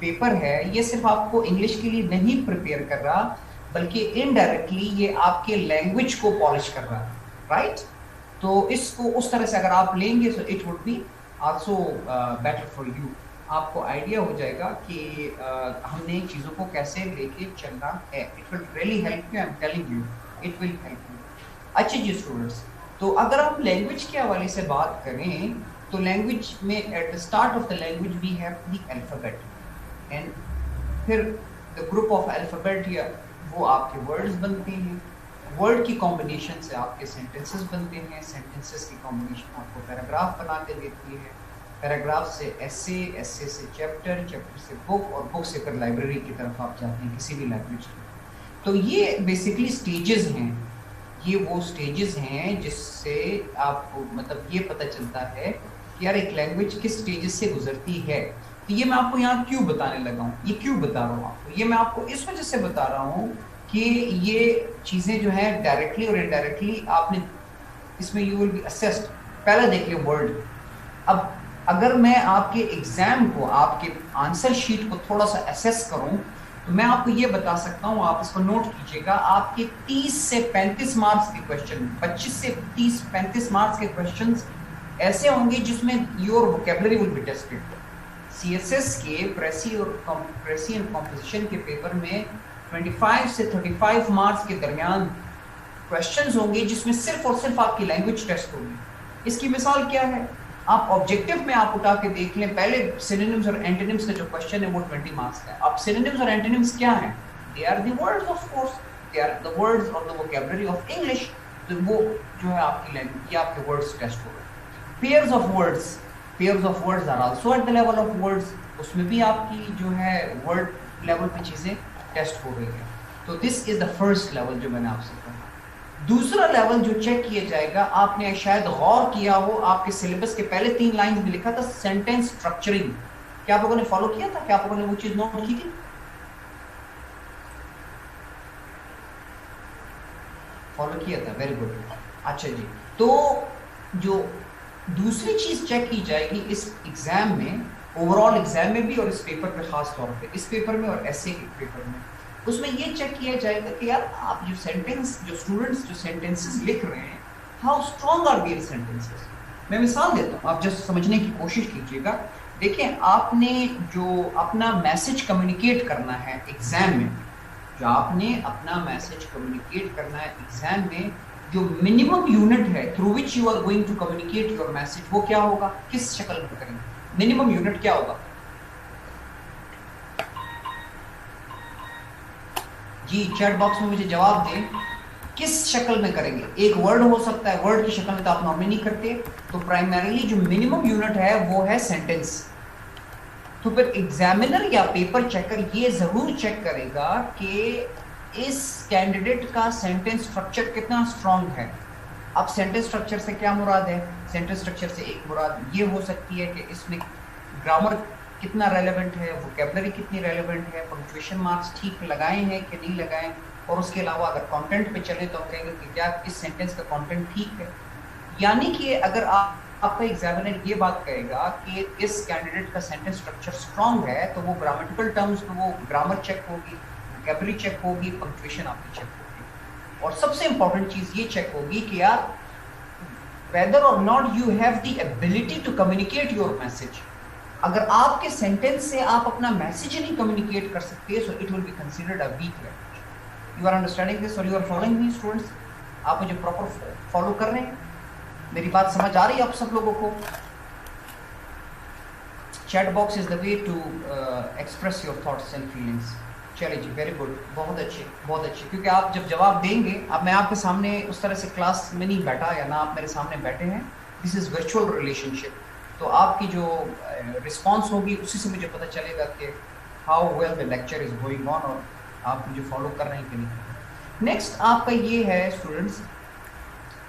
Paper है ये सिर्फ आपको इंग्लिश के लिए नहीं प्रिपेयर कर रहा, बल्कि इनडायरेक्टली ये आपके लैंग्वेज को पॉलिश कर रहा है, राइट? तो इसको उस तरह से अगर आप लेंगे तो it would be also better for you. आपको आइडिया हो जाएगा कि हमने चीज़ों को कैसे लेके चलना है। It will really help you, I am telling you, it will help you. अच्छे जी स्टूडेंट्स, तो अगर हम लैंग्वेज के हवाले से बात करें तो लैंग्वेज में at the start of the language we have the alphabet, and फिर द ग्रुप ऑफ अल्फाबेट या वो आपके वर्ड्स बनते हैं, वर्ड की कॉम्बिनेशन से आपके सेंटेंसेस बनते हैं, सेंटेंसेस की कॉम्बिनेशन आपको पैराग्राफ बना के देती है, पैराग्राफ से एसे, एसे से चैप्टर, चैप्टर से बुक, और बुक से फिर लाइब्रेरी की तरफ आप जाते हैं किसी भी लैंग्वेज की। तो ये बेसिकली स्टेजेस हैं, ये वो स्टेजेस हैं जिससे आपको मतलब ये पता चलता है कि यार एक लैंग्वेज किस स्टेजेस से गुजरती है। तो ये मैं आपको यहाँ क्यों बताने लगा हूँ, ये क्यों बता रहा हूँ आपको, ये मैं आपको इस वजह से बता रहा हूँ कि ये चीज़ें जो है डायरेक्टली और इनडायरेक्टली आपने इसमें यू विल बी असेस्ड। पहले देखिए वर्ड, अब अगर मैं आपके एग्जाम को, आपके आंसर शीट को थोड़ा सा असेस करूं तो मैं आपको ये बता सकता हूं, आप इसको नोट कीजिएगा, आपके 30 से 35 मार्क्स के क्वेश्चन, 25 से 30-35 मार्क्स के क्वेश्चंस ऐसे होंगे जिसमें your vocabulary will be tested. CSS के प्रेसी एंड कॉम्पोजिशन के पेपर में 25 से 35 मार्क्स के दरमियान क्वेश्चंस होंगे जिसमें सिर्फ और सिर्फ आपकी लैंग्वेज टेस्ट होगी। इसकी मिसाल क्या है, आप ऑब्जेक्टिव में आप उठा के देख लें, पहले सिनोनिम्स और एंटोनिम्स का जो क्वेश्चन है वो 20 मार्क्स का है। अब सिनोनिम्स और एंटोनिम्स क्या हैं? They are the words, of course they are the words of the vocabulary of English. तो वो जो है आपकी लैंग्वेज, ये आपके वर्ड्स टेस्ट हो गए। Pairs of words are also at the level of words, उसमें भी आपकी जो है वर्ड लेवल पे चीजें टेस्ट हो रही है। तो this is the first level जो मैंने आपसे कहा। दूसरा लेवल जो चेक किया जाएगा, आपने शायद गौर किया हो, आपके सिलेबस के पहले 3 लाइन में लिखा था सेंटेंस स्ट्रक्चरिंग। क्या आप लोगों ने फॉलो किया था? क्या आप लोगों ने वो चीज नोट की थी? फॉलो किया था, वेरी गुड। अच्छा जी, तो जो दूसरी चीज चेक की जाएगी इस एग्जाम में, ओवरऑल एग्जाम में भी और इस पेपर पे खास तौर पे, इस पेपर में और ऐसे के पेपर में, उसमें ये चेक किया जाएगा कि यार आप जो सेंटेंस, जो स्टूडेंट्स जो सेंटेंसेस लिख रहे हैं, how strong are their sentences. मैं मिसाल देता हूँ, आप जस्ट समझने की कोशिश कीजिएगा। देखिए, आपने जो अपना मैसेज कम्युनिकेट करना है एग्जाम में, जो आपने अपना मैसेज कम्युनिकेट करना है एग्जाम में, जो मिनिमम यूनिट है through which you are going to communicate your message, वो क्या होगा, किस शक्ल में करेंगे? मिनिमम यूनिट क्या होगा जी? चैट बॉक्स में मुझे जवाब दें, किस शक्ल में करेंगे? एक वर्ड हो सकता है, वर्ड की शक्ल में तो आप नॉर्मली नहीं करते, तो प्राइमरीली जो मिनिमम यूनिट है वो है सेंटेंस। तो फिर एग्जामिनर या पेपर चेकर ये जरूर चेक करेगा कि इस कैंडिडेट का सेंटेंस स्ट्रक्चर कितना स्ट्रांग है। अब सेंटेंस स्ट्रक्चर से क्या मुराद है? सेंटेंस स्ट्रक्चर से एक मुराद ये हो सकती है कि इसमें ग्रामर कितना रेलेवेंट है, वोकैबुलरी कितनी रेलेवेंट है, पंक्चुएशन मार्क्स ठीक लगाए हैं कि नहीं लगाए, और उसके अलावा अगर कंटेंट पे चले तो हम कहेंगे कि क्या इस सेंटेंस का कंटेंट ठीक है। यानी कि अगर आपका एग्जामिनर ये बात कहेगा कि इस कैंडिडेट का सेंटेंस स्ट्रक्चर स्ट्रांग है, तो वो ग्रामेटिकल टर्म्स में वो ग्रामर चेक होगी, वोकैबुलरी चेक होगी, पंक्चुएशन आपकी चेक होगी, और सबसे इंपॉर्टेंट चीज ये चेक होगी कि यार whether or not you have the ability to communicate your message। अगर आपके सेंटेंस से आप अपना मैसेज नहीं कम्युनिकेट कर सकते, so it will be considered a weak language। You are understanding this or you are following me students? आप मुझे प्रॉपर फॉलो कर रहे हैं? मेरी बात समझ आ रही है आप सब लोगों को? Chat box is the way to express your thoughts and feelings. चलिए जी, वेरी गुड, बहुत अच्छे बहुत अच्छे, क्योंकि आप जब जवाब देंगे, अब मैं आपके सामने उस तरह से क्लास में नहीं बैठा या ना आप मेरे सामने बैठे हैं, दिस इज वर्चुअल रिलेशनशिप, तो आपकी जो रिस्पॉन्स होगी उसी से मुझे पता चलेगा कि how well the lecture is going on और आप मुझे फॉलो कर रहे हैं कि नहीं। नेक्स्ट आपका ये है स्टूडेंट्स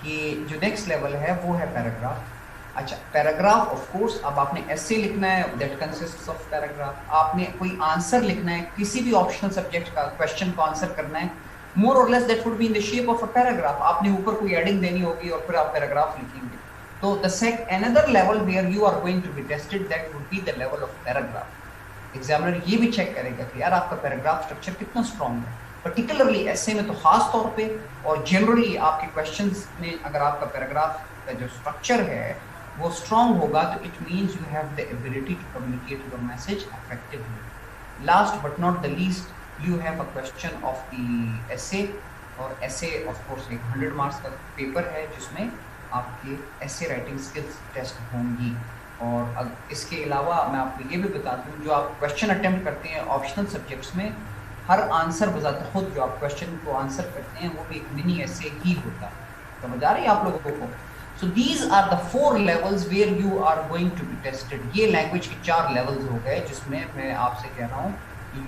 कि जो नेक्स्ट लेवल है वो है पैराग्राफ। अच्छा, पैराग्राफ ऑफ कोर्स, अब आपने ऐसे लिखना है, दैट कंसिस्ट्स ऑफ पैराग्राफ। आपने कोई आंसर लिखना है, किसी भी ऑप्शनल सब्जेक्ट का क्वेश्चन को आंसर करना है, मोर और less that would be in the shape of a paragraph. आपने ऊपर कोई एडिंग देनी होगी और फिर आप पैराग्राफ लिखेंगे। तो the another level where you are going to be tested, that would be the level of paragraph. Examiner ये भी चेक करेगा कि यार आपका पैराग्राफ स्ट्रक्चर कितना स्ट्रॉन्ग है, पर्टिकुलरली ऐसे में तो खास तौर पे, और जनरली आपके क्वेश्चंस में अगर आपका पैराग्राफ का जो स्ट्रक्चर है वो स्ट्रॉन्ग होगा तो it means you have the ability to communicate your message effectively. Last but not the least you have a question of the essay, और एसे ऑफ कोर्स एक 100 मार्क्स का पेपर है जिसमें आपके एसे राइटिंग स्किल्स टेस्ट होंगी। और इसके अलावा मैं आपको ये भी बता दूं, जो आप क्वेश्चन अटेम्प्ट करते हैं ऑप्शनल सब्जेक्ट्स में, हर आंसर बजाते खुद जो आप क्वेश्चन को आंसर करते हैं वो भी एक मिनी ऐसे ही होता है। समझ आ रही है आप लोगों को? So these are the 4 levels where you are going to be tested. ये लैंग्वेज के 4 लेवल्स हो गए जिसमें मैं आपसे कह रहा हूँ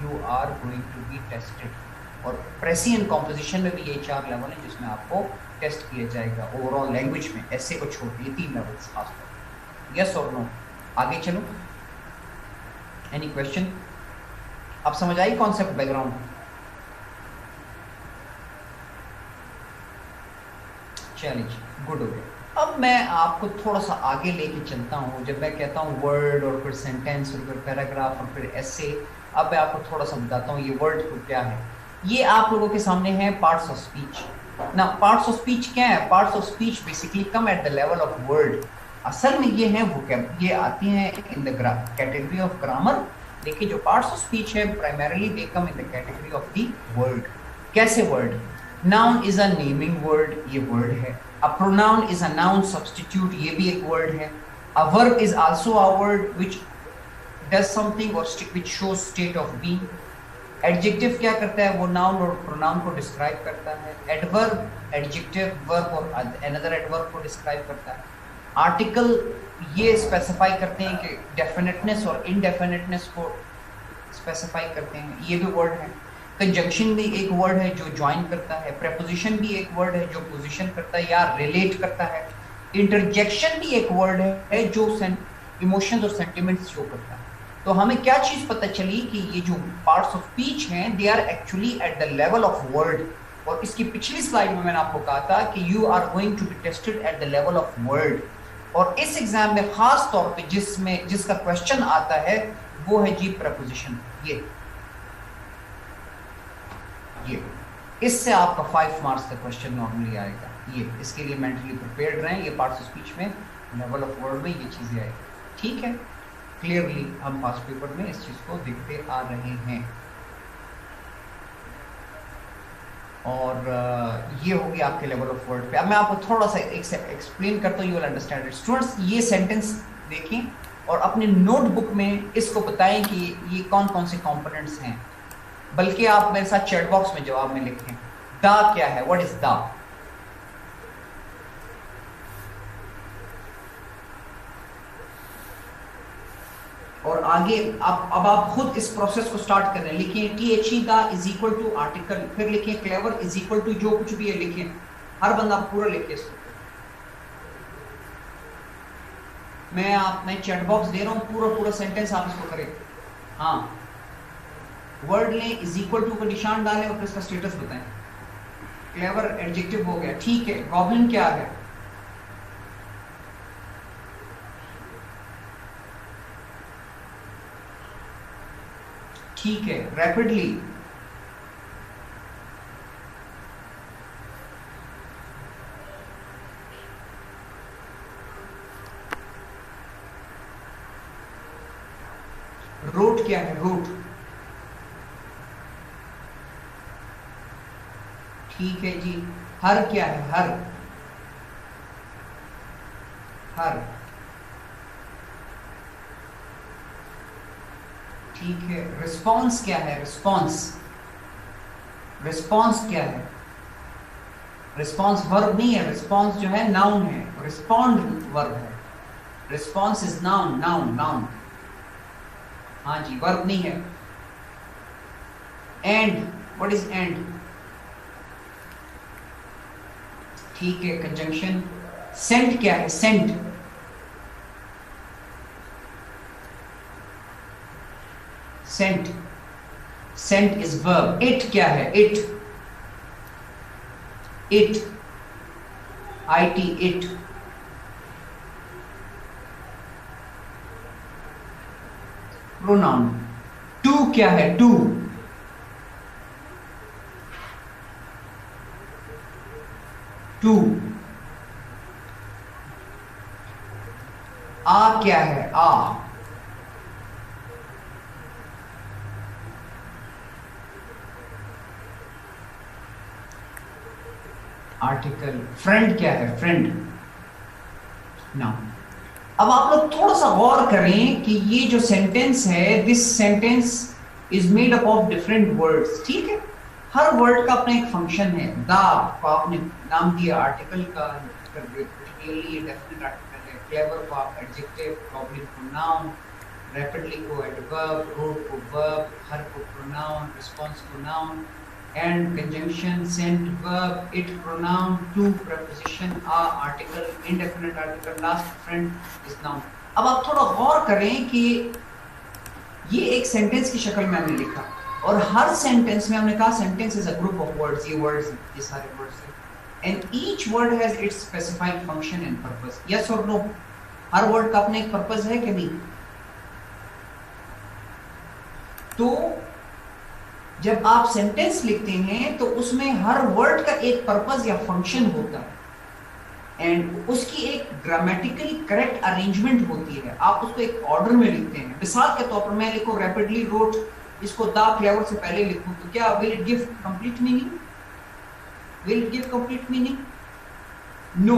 you are going to be tested. और प्रेसिएंट कॉम्पोजिशन में भी ये 4 लेवल है जिसमें आपको टेस्ट किया जाएगा ओवरऑल लैंग्वेज में, ऐसे को छोड़ के 3 लेवल्स खासतौर। यस और नो? आगे चलो, एनी क्वेश्चन? आप समझ आई कॉन्सेप्ट बैकग्राउंड? चलिए गुड हो गया। अब मैं आपको थोड़ा सा आगे लेके चलता हूँ। जब मैं कहता हूँ वर्ड और फिर सेंटेंस और फिर पैराग्राफ और फिर एसे, अब मैं आपको थोड़ा सा बताता हूँ ये वर्ड को क्या है। ये आप लोगों के सामने है पार्ट्स ऑफ स्पीच। ना पार्ट्स ऑफ स्पीच क्या है? Parts of speech basically come at the level of word. असल में ये है वोकैब, ये आती हैं in the category of grammar. देखिए जो पार्ट्स ऑफ स्पीच है primarily they come in the category of the word. कैसे word? Noun is a naming word, ये वर्ड है। A pronoun is a noun substitute, ये भी एक वर्ड है। A verb is also a word which does something और which shows state of being. Adjective क्या करता है? वो नाउन और प्रोनाउन को डिस्क्राइब करता है। एडवर्ब एडजेक्टिव, वर्ब और अनदर एडवर्ब को डिस्क्राइब करता है। आर्टिकल ये स्पेसिफाई करते हैं कि डेफिनेटनेस और इनडेफिनेटनेस को स्पेसिफाई करते हैं, ये भी वर्ड है। कंजंक्शन भी एक वर्ड है जो ज्वाइन करता है। प्रेपोजिशन भी एक वर्ड है जो पोजीशन करता है या रिलेट करता है। इंटरजेक्शन भी एक वर्ड है जो इमोशंस और सेंटिमेंट्स शो करता है। तो हमें क्या चीज पता चली कि ये जो पार्ट्स ऑफ स्पीच हैं they are actually at the level of word. और इसकी पिछली स्लाइड में मैंने आपको कहा था कि you are going to be tested at the level of word. और इस एग्जाम में खास तौर पे जिसका क्वेश्चन आता है वो है जी प्रपोजिशन। ये इससे आपका 5 मार्क्स का क्वेश्चन नॉर्मली आएगा। ये इसके लिए मेंटली प्रिपेयर्ड रहें। ये पार्ट्स ऑफ स्पीच में लेवल ऑफ वर्ड में ये चीजें आएगी। ठीक है, क्लियरली हम पास्ट पेपर में इस चीज को देखते आ रहे हैं। और ये होगी आपके लेवल ऑफ वर्ड पे। अब मैं आपको थोड़ा सा एक्सप्लेन करता हूँ, you will understand it. Students ये सेंटेंस देखें और अपने नोटबुक में इसको बताएं कि ये कौन कौन से कंपोनेंट्स हैं। बल्कि आप मेरे साथ चैट बॉक्स में जवाब में लिखें दा क्या है, व्हाट इज दा। और आगे अब आप खुद इस प्रोसेस को स्टार्ट कर रहे हैं। लिखिए THE दा इज इक्वल टू आर्टिकल, फिर लिखिए क्लेवर इज इक्वल टू जो कुछ भी है लिखिए। हर बंदा पूरा लिखिए इसको। मैं चैट बॉक्स दे रहा हूं, पूरा सेंटेंस आप इसको करें। हाँ, वर्ड लें, इज इक्वल टू का निशान डालें और फिर इसका स्टेटस बताएं। क्लेवर एडजेक्टिव हो गया, ठीक है। गॉब्लिन क्या है? ठीक है। रैपिडली, रूट क्या है? रूट, ठीक है जी। हर क्या है? हर, ठीक है। रिस्पॉन्स क्या है? रिस्पॉन्स क्या है? रिस्पॉन्स वर्ब नहीं है, रिस्पॉन्स जो है नाउन है, रिस्पॉन्ड वर्ब है। Response is noun. हाँ जी, वर्ब नहीं है। And, what is and? ठीक है, कंजंक्शन। सेंट क्या है? Saint is verb. इट क्या है? It it. प्रोनाउन, टू क्या है? To, to. आ क्या है? आ। आर्टिकल। फ्रेंड क्या है? फ्रेंड। नाउ अब आप लोग थोड़ा सा गौर करें कि ये जो सेंटेंस है, this sentence is made up of different words, ठीक है? हर वर्ड का अपना एक फंक्शन है। द को आपने नाम दिया आर्टिकल का, क्लियरली ये डेफिनेट आर्टिकल है। क्लेवर को आप एडजेक्टिव, प्रॉब्लम को नाउन, रैपिडली को एडवर्ब, रोड को वर्ब, हर को प्रोनाउन, रिस्पांस को noun, and conjunction, sent, verb, it, pronoun, to, preposition, a, article, indefinite article, last, friend is noun। अब आप थोड़ा गौर करें कि ये एक सेंटेंस की शक्ल में हमने लिखा, और हर सेंटेंस में हमने कहा sentence is a group of words. ये वर्ड्स, ये सारे वर्ड्स हैं, and each word has its specified function and purpose. Yes और नो? हर वर्ड का अपना एक पर्पस है कि नहीं? तो जब आप सेंटेंस लिखते हैं तो उसमें हर वर्ड का एक पर्पस या फंक्शन होता है, एंड उसकी एक ग्रामेटिकली करेक्ट अरेंजमेंट होती है। आप उसको एक ऑर्डर में लिखते हैं। मिसाल के तौर पर मैं लिखूं रैपिडली रोट, इसको द क्लेवर से पहले लिखूं तो क्या will it give complete meaning? Will it give complete meaning? No,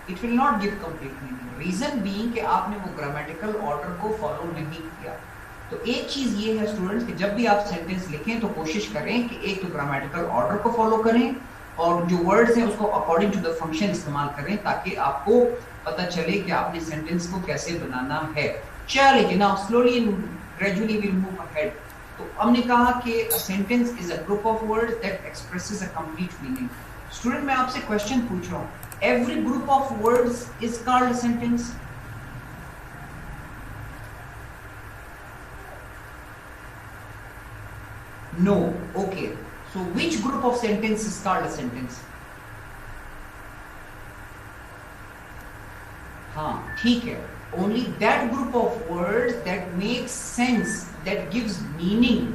it will not give complete meaning. Reason being कि आपने वो ग्रामेटिकल ऑर्डर को फॉलो नहीं किया। तो एक चीज ये है स्टूडेंट्स कि जब भी आप सेंटेंस लिखें तो कोशिश करें कि एक तो ग्रामेटिकल ऑर्डर को फॉलो करें, और जो वर्ड्स हैं उसको अकॉर्डिंग टू द फंक्शन इस्तेमाल करें, ताकि आपको पता चले कि आपने सेंटेंस को कैसे बनाना है। चलिए now slowly and gradually we move ahead. तो हमने कहा कि a sentence is a group of words that expresses a complete meaning. Student मैं आपसे क्वेश्चन पूछ रहा हूं, every group of words is called a sentence? No. Okay. So which group of sentence is called a sentence? हाँ, ठीक है। Only that group of words that makes sense, that gives meaning।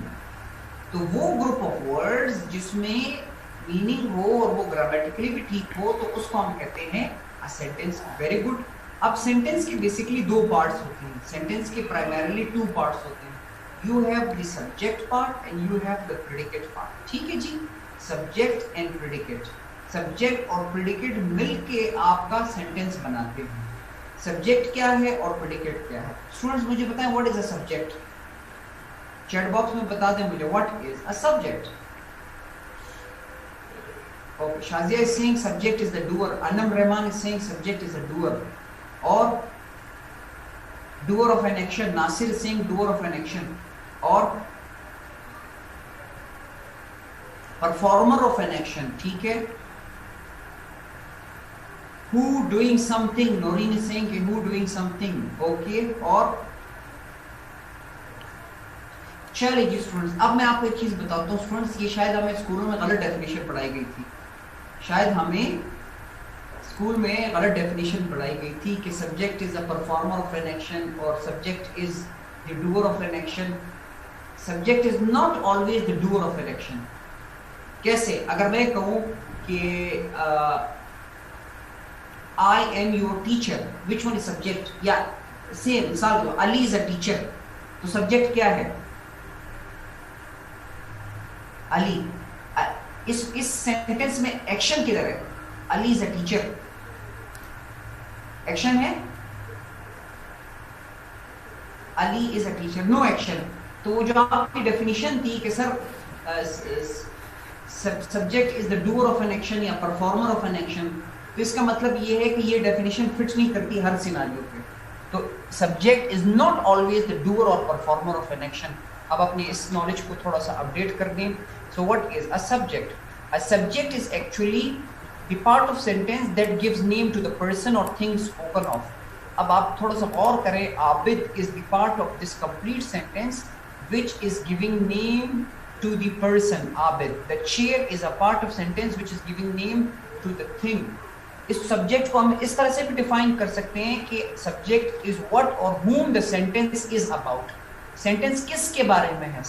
तो वो group of words जिसमें meaning हो और वो grammatically भी ठीक हो, तो उसको हम कहते हैं a sentence। Very good। अब sentence के basically दो parts होते हैं। Sentence के primarily two parts होते हैं। You have the subject part and you have the predicate part। ठीक है जी? Subject and predicate। Subject और predicate मिलके आपका sentence बनाते हैं। Subject क्या है और predicate क्या है? Students मुझे बताएं what is a subject? Chat box में बता दें मुझे what is a subject? Okay, Shazia is saying subject is the doer। Anam Rahman is saying subject is a doer, or doer of an action। Nasir is saying doer of an action, और performer of an action. ठीक है? who doing something, Noreen is saying who doing something। Okay, और चलिए जी students, अब मैं आपको एक चीज बताता हूँ स्टूडेंट्स, ये शायद हमें स्कूलों में गलत डेफिनेशन पढ़ाई गई थी। शायद हमें स्कूल में गलत डेफिनेशन पढ़ाई गई थी कि subject is a performer of an action और subject is the doer of an action. Subject is not always the doer of an action. कैसे? अगर मैं कहूं कि I am your teacher, which one is subject? या same मिसाल दो, Ali is a teacher, तो सब्जेक्ट क्या है? अली। इस सेंटेंस में एक्शन किधर है? Ali is a teacher, action है? Ali is a teacher, no action. तो जो आपकी डेफिनेशन थी कि sir subject is the doer of an action या परफॉर्मर ऑफ एन एक्शन, तो इसका मतलब ये है कि ये डेफिनेशन फिट नहीं करती हर सिनारियो पे। तो subject is not always the doer और परफॉर्मर ऑफ एन एक्शन। अब अपने इस नॉलेज को थोड़ा सा अपडेट कर दें। So what is a subject? A subject is actually the part of sentence that gives name to the person or thing spoken of. अब आप थोड़ा सा गौर करें, Abid is the part of this complete sentence which is giving name to the person, Abid। The chair is a part of sentence which is giving name to the thing। इस subject को हम इस तरह से भी define कर सकते हैं कि subject is what or whom the sentence is about। Sentence किसके बारे में है?